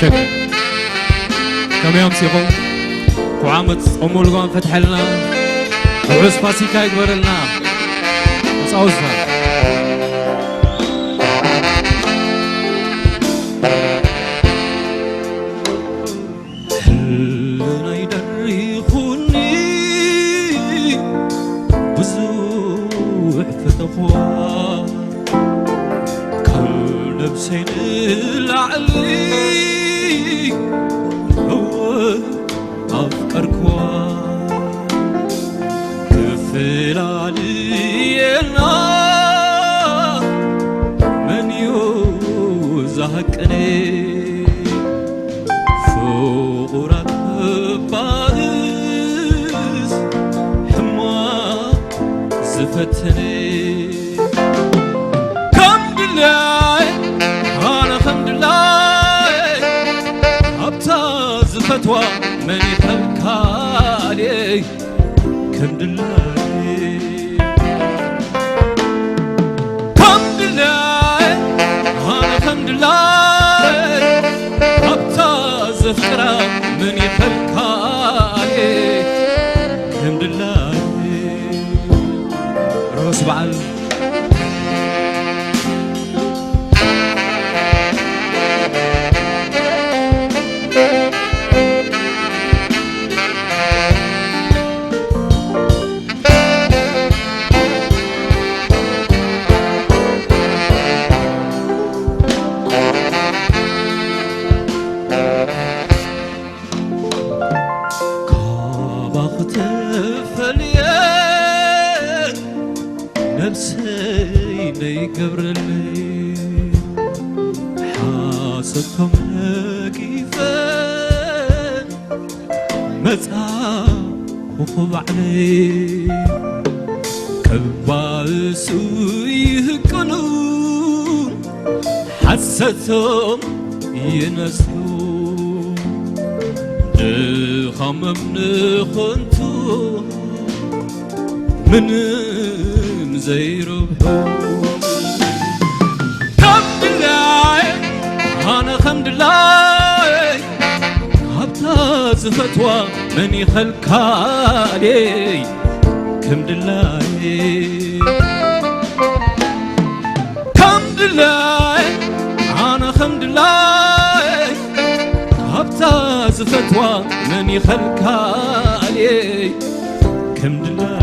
شكرا. كم يوم سيقوم وعامت أمول قوان فتح لنا وعوز فاسيكا يكبر لنا بس أوزها حلنا يدريخوني بزوح فتخوا كل نفسين العلي أفكركوا كفل علينا من يوزهكني فوق ركباز حما زفتني الحمد لله أنا الحمد لله أبتاز فتوى من يفكالي الحمد لله الحمد لله أنا الحمد لله أبتاز فكرة من يفكالي الحمد لله روس بعل نفسي ليكبر لي حاسدكم كيفان متى وخب علي كباسو يهكنون حستهم ينسلون نخمم نخنتون من زيربحو الحمد لله أنا الحمد لله هبتاز فتوى من يخلكالي الحمد لله الحمد لله أنا الحمد لله هبتاز فتوى من يخلكالي الحمد لله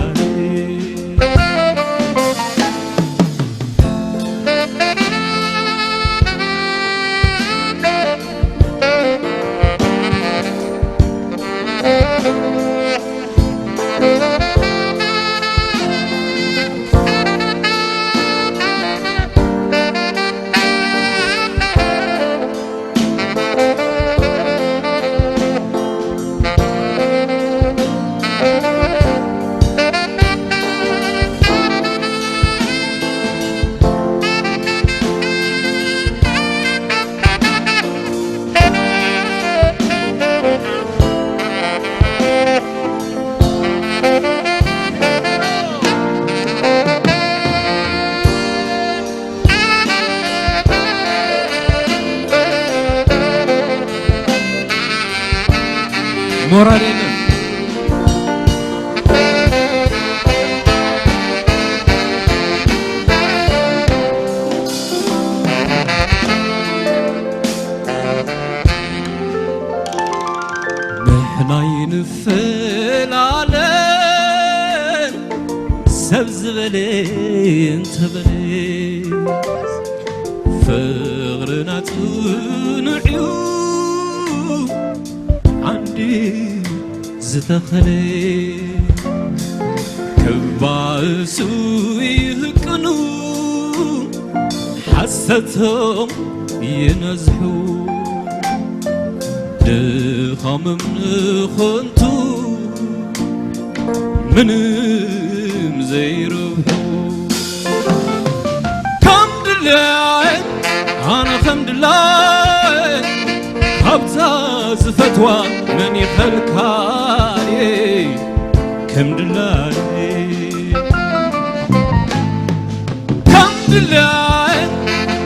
مورالينا نحنا ينفل علينا سبز بلي انت بلي فغرنا تنعيو عندي زتخلي كباسو يهكنو حستهم ينزحو دخمم نخنتو منم زيربحو الحمد لله أنا الحمد لله هبتاز فتوى من يخلكالي الحمد لله الحمد لله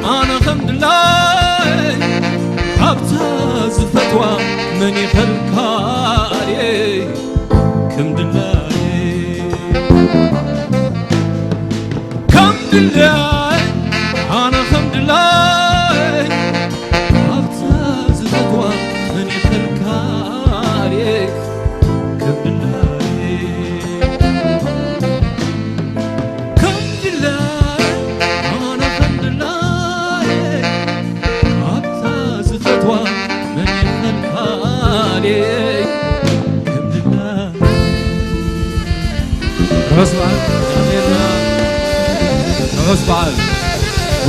أنا الحمد لله أبتا زفتوى من يخلكالي كم دلاي كم دلاي أنا كم دلاي أبتا زفتوى من يخلكالي كم دلاي كم دلاي أنا كم دلاي أبتا زفتوى من يخلكالي كم دلاي غصب عنك غصب عنك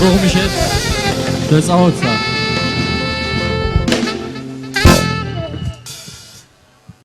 رغم شد تصوت